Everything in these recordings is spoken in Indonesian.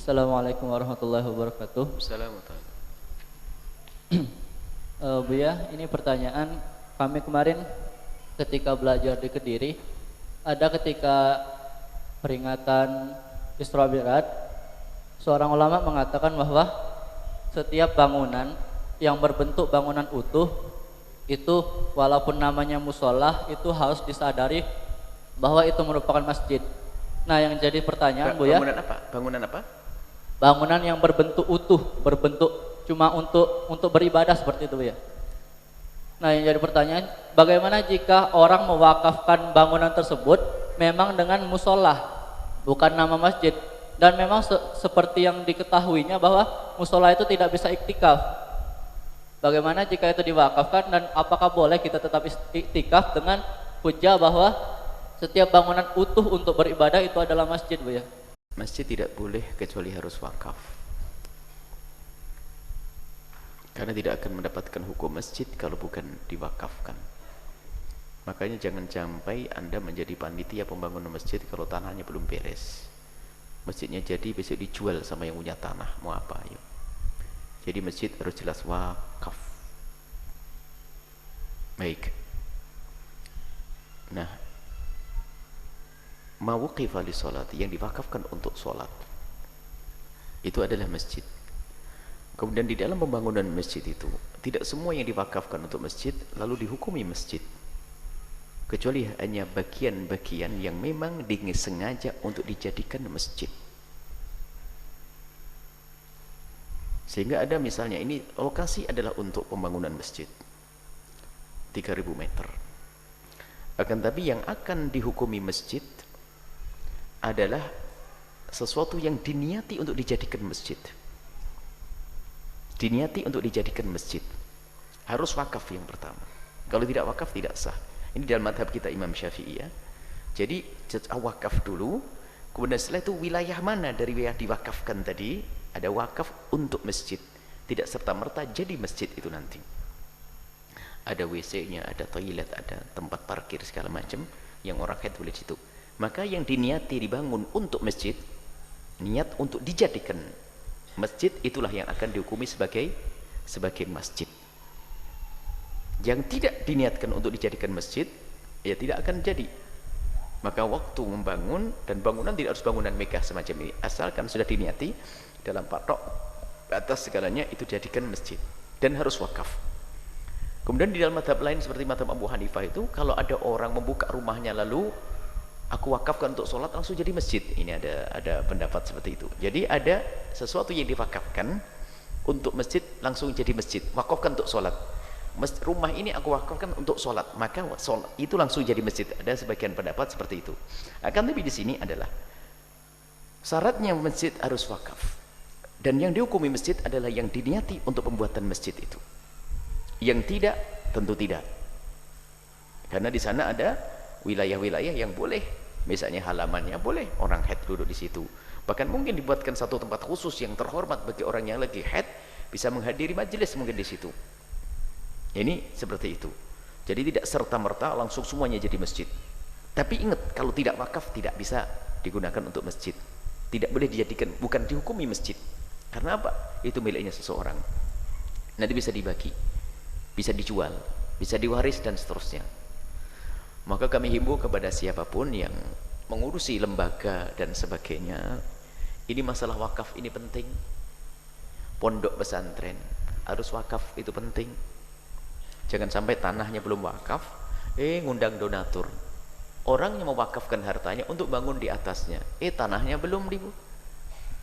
Assalamualaikum warahmatullahi wabarakatuh. Assalamualaikum. Buya, ini pertanyaan kami kemarin ketika belajar di Kediri, ada ketika peringatan Isra Mi'raj, seorang ulama mengatakan bahwa setiap bangunan yang berbentuk bangunan utuh itu walaupun namanya musola itu harus disadari bahwa itu merupakan masjid. Nah, yang jadi pertanyaan Buya, Bangunan apa? Bangunan apa? bangunan yang berbentuk utuh, berbentuk cuma untuk beribadah seperti itu ya. Nah, yang jadi pertanyaan, bagaimana jika orang mewakafkan bangunan tersebut memang dengan musola, bukan nama masjid, dan memang seperti yang diketahuinya bahwa musola itu tidak bisa iktikaf. Bagaimana jika itu diwakafkan dan apakah boleh kita tetap iktikaf dengan hujah bahwa setiap bangunan utuh untuk beribadah itu adalah masjid, Bu ya? Masjid tidak boleh kecuali harus wakaf. Karena tidak akan mendapatkan hukum masjid kalau bukan diwakafkan. Makanya jangan sampai Anda menjadi panitia pembangunan masjid kalau tanahnya belum beres. Masjidnya jadi besok dijual sama yang punya tanah, mau apa ayo. Jadi masjid harus jelas wakaf. Baik. Nah, mawuqifa li sholati, yang diwakafkan untuk sholat, itu adalah masjid. Kemudian di dalam pembangunan masjid itu tidak semua yang diwakafkan untuk masjid lalu dihukumi masjid, kecuali hanya bagian-bagian yang memang disengaja untuk dijadikan masjid. Sehingga ada misalnya ini lokasi adalah untuk pembangunan masjid 3000 meter, akan tapi yang akan dihukumi masjid adalah sesuatu yang diniati untuk dijadikan masjid. Diniati untuk dijadikan masjid. Harus wakaf yang pertama. Kalau tidak wakaf tidak sah. Ini dalam madhab kita Imam Syafi'i ya. Jadi wakaf dulu, kemudian setelah itu wilayah mana dari wilayah diwakafkan tadi, ada wakaf untuk masjid. Tidak serta-merta jadi masjid itu nanti. Ada WC-nya, ada toilet, ada tempat parkir segala macam yang orang haid boleh di situ. Maka yang diniati dibangun untuk masjid, niat untuk dijadikan masjid, itulah yang akan dihukumi sebagai masjid. Yang tidak diniatkan untuk dijadikan masjid, ya tidak akan jadi. Maka waktu membangun, dan bangunan tidak harus bangunan megah semacam ini, asalkan sudah diniati dalam patok atas segalanya itu dijadikan masjid dan harus wakaf. Kemudian di dalam madhab lain seperti madhab Abu Hanifah itu, kalau ada orang membuka rumahnya lalu aku wakafkan untuk sholat langsung jadi masjid, ini ada pendapat seperti itu. Jadi ada sesuatu yang diwakafkan untuk masjid langsung jadi masjid, wakafkan untuk sholat. Rumah ini aku wakafkan untuk sholat, maka sholat itu langsung jadi masjid. Ada sebagian pendapat seperti itu. Akan tapi di sini adalah syaratnya masjid harus wakaf, dan yang dihukumi masjid adalah yang diniati untuk pembuatan masjid itu. Yang tidak tentu tidak, karena di sana ada wilayah-wilayah yang boleh, misalnya halamannya boleh orang haid duduk di situ. Bahkan mungkin dibuatkan satu tempat khusus yang terhormat bagi orang yang lagi haid bisa menghadiri majelis mungkin di situ. Ini seperti itu. Jadi tidak serta-merta langsung semuanya jadi masjid. Tapi ingat, kalau tidak wakaf tidak bisa digunakan untuk masjid. Tidak boleh dijadikan, bukan dihukumi masjid. Karena apa? Itu miliknya seseorang. Nanti bisa dibagi, bisa dijual, bisa diwaris dan seterusnya. Maka kami himbau kepada siapapun yang mengurusi lembaga dan sebagainya, ini masalah wakaf ini penting. Pondok pesantren harus wakaf, itu penting. Jangan sampai tanahnya belum wakaf, ngundang donatur. Orang yang mewakafkan hartanya untuk bangun di atasnya, tanahnya belum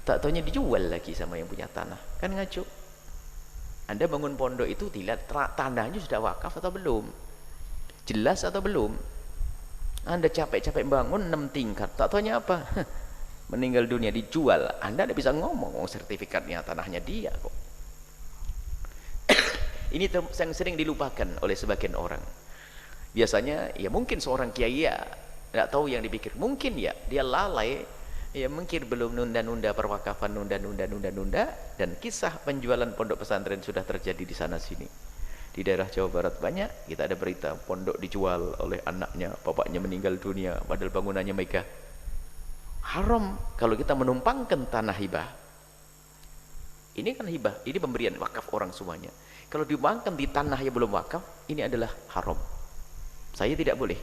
tak taunya dijual lagi sama yang punya tanah. Kan ngaco. Anda bangun pondok itu dilihat tanahnya sudah wakaf atau belum, jelas atau belum. Anda capek-capek bangun 6 tingkat, tak taunya apa? Meninggal dunia dijual. Anda tidak bisa ngomong sertifikatnya tanahnya dia kok. Ini yang sering dilupakan oleh sebagian orang. Biasanya ya mungkin seorang kiai ya tidak tahu yang dipikir, mungkin ya dia lalai, ya mungkin belum nunda-nunda perwakafan, nunda, dan kisah penjualan pondok pesantren sudah terjadi di sana sini. Di daerah Jawa Barat banyak, kita ada berita pondok dijual oleh anaknya, bapaknya meninggal dunia padahal bangunannya megah. Haram kalau kita menumpangkan tanah hibah, Ini kan hibah, ini pemberian wakaf orang semuanya. Kalau dibangun di tanah yang belum wakaf, ini adalah haram. Saya tidak boleh.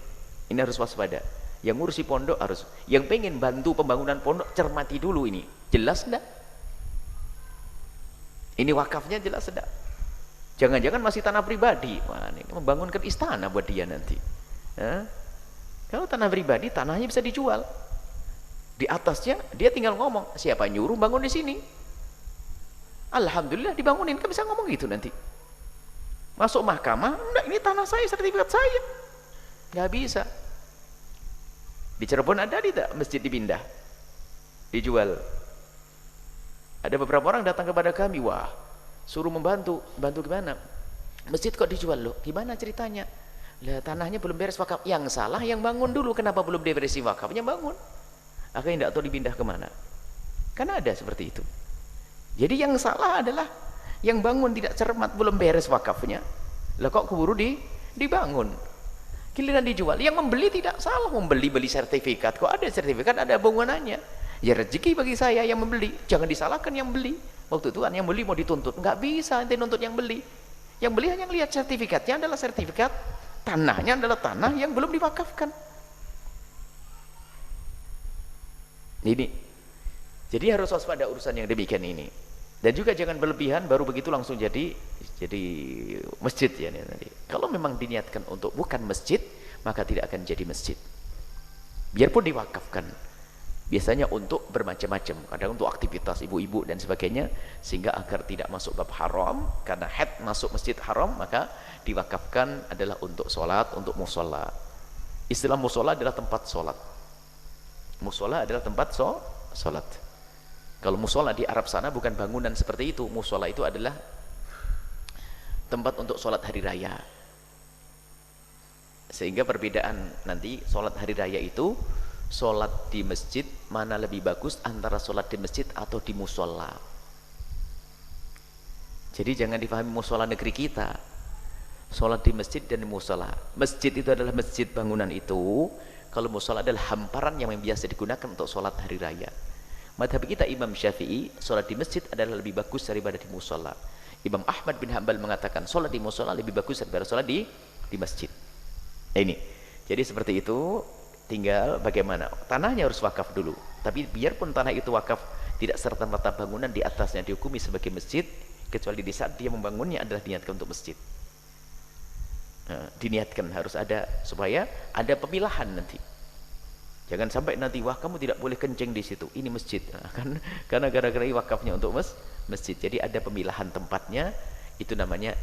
Ini harus waspada. Yang ngurusi pondok harus, yang pengen bantu pembangunan pondok cermati dulu ini. Jelas enggak? Ini wakafnya jelas enggak? Jangan-jangan masih tanah pribadi. Wah, ini membangunkan istana buat dia nanti. Hah? Kalau tanah pribadi, tanahnya bisa dijual. Di atasnya dia tinggal ngomong, siapa nyuruh bangun di sini? Alhamdulillah dibangunin, kan bisa ngomong gitu nanti. Masuk mahkamah, enggak, ini tanah saya, sertifikat saya. Nggak bisa. Di Cirebon ada tidak masjid dipindah, dijual? Ada beberapa orang datang kepada kami, wah, suruh membantu. Bantu gimana? Masjid kok dijual loh? Gimana ceritanya? Lah tanahnya belum beres wakaf. Yang salah yang bangun dulu, kenapa belum diberesi wakafnya bangun? Akhirnya tidak tahu dipindah kemana. Karena ada seperti itu. Jadi yang salah adalah yang bangun tidak cermat, belum beres wakafnya. Lah kok keburu dibangun. Giliran dijual, yang membeli tidak salah, beli sertifikat. Kok ada sertifikat, ada bangunannya. Ya rezeki bagi saya yang membeli, jangan disalahkan yang beli. Waktu itu kan yang beli mau dituntut, nggak bisa ente nuntut yang beli. Yang beli hanya lihat sertifikatnya adalah sertifikat, tanahnya adalah tanah yang belum diwakafkan. Ini, jadi harus waspada urusan yang demikian ini. Dan juga jangan berlebihan baru begitu langsung jadi masjid ya nanti. Kalau memang diniatkan untuk bukan masjid, maka tidak akan jadi masjid. Biarpun diwakafkan, biasanya untuk bermacam-macam, kadang untuk aktivitas ibu-ibu dan sebagainya, sehingga agar tidak masuk bab haram. Karena head masuk masjid haram, maka diwakafkan adalah untuk sholat, untuk musola. Istilah musola adalah tempat sholat. Musola adalah tempat sholat. Kalau musola di Arab sana bukan bangunan seperti itu. Musola itu adalah tempat untuk sholat hari raya. Sehingga perbedaan nanti sholat hari raya itu, sholat di masjid mana lebih bagus antara sholat di masjid atau di musola. Jadi jangan difahami musola negeri kita, sholat di masjid dan di musola. Masjid itu adalah masjid bangunan itu. Kalau musola adalah hamparan yang biasa digunakan untuk sholat hari raya. Madhab kita Imam Syafi'i, sholat di masjid adalah lebih bagus daripada di musola. Imam Ahmad bin Hanbal mengatakan sholat di musola lebih bagus daripada sholat di masjid. Nah, ini, jadi seperti itu. Tinggal bagaimana, tanahnya harus wakaf dulu. Tapi biarpun tanah itu wakaf, tidak serta-merta bangunan di atasnya dihukumi sebagai masjid, kecuali di saat dia membangunnya adalah diniatkan untuk masjid. Nah, diniatkan harus ada, supaya ada pemilahan nanti. Jangan sampai nanti, wah kamu tidak boleh kencing di situ, ini masjid. Nah, karena gara-gara wakafnya untuk masjid. Jadi ada pemilahan tempatnya, itu namanya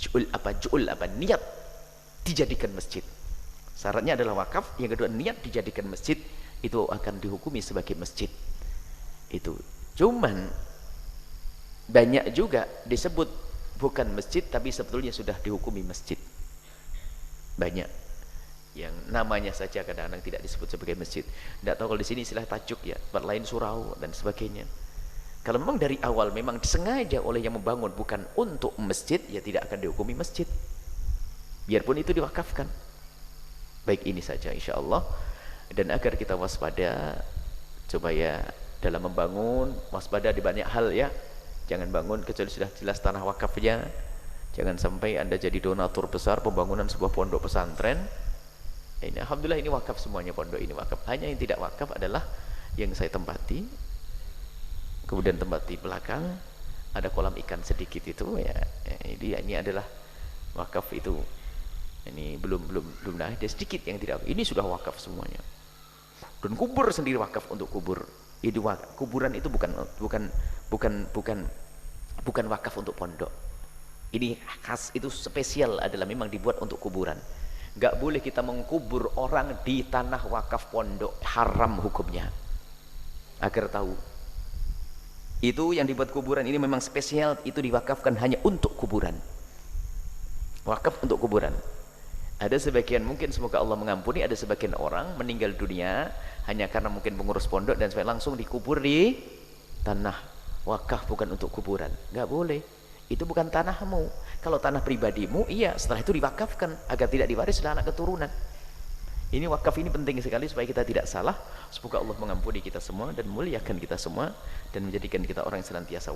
ju'ul apa, niat dijadikan masjid. Syaratnya adalah wakaf, yang kedua niat dijadikan masjid, itu akan dihukumi sebagai masjid. Itu. Cuman banyak juga disebut bukan masjid tapi sebetulnya sudah dihukumi masjid. Banyak yang namanya saja kadang-kadang tidak disebut sebagai masjid. Tidak tahu kalau di sini istilah tajuk ya, tempat lain surau dan sebagainya. Kalau memang dari awal memang disengaja oleh yang membangun bukan untuk masjid, ya tidak akan dihukumi masjid. Biarpun itu diwakafkan. Baik, ini saja insyaallah. Dan agar kita waspada, supaya dalam membangun waspada di banyak hal ya. Jangan bangun kecuali sudah jelas tanah wakafnya. Jangan sampai Anda jadi donatur besar pembangunan sebuah pondok pesantren. Ini alhamdulillah ini wakaf semuanya, pondok ini wakaf. Hanya yang tidak wakaf adalah yang saya tempati. Kemudian tempat di belakang ada kolam ikan sedikit itu ya. Ini adalah wakaf itu. Ini belum ada sedikit yang tidak. Ini sudah wakaf semuanya. Dan kubur sendiri wakaf untuk kubur. Itu kuburan itu bukan wakaf untuk pondok. Ini khas, itu spesial adalah memang dibuat untuk kuburan. Gak boleh kita mengkubur orang di tanah wakaf pondok, haram hukumnya. Agar tahu, itu yang dibuat kuburan ini memang spesial, itu diwakafkan hanya untuk kuburan. Wakaf untuk kuburan. Ada sebagian, mungkin semoga Allah mengampuni, ada sebagian orang meninggal dunia hanya karena mungkin pengurus pondok dan supaya langsung dikubur di tanah wakaf, bukan untuk kuburan. Gak boleh, itu bukan tanahmu. Kalau tanah pribadimu, iya, setelah itu diwakafkan agar tidak diwaris oleh anak keturunan. Ini wakaf ini penting sekali supaya kita tidak salah. Semoga Allah mengampuni kita semua dan muliakan kita semua dan menjadikan kita orang yang senantiasa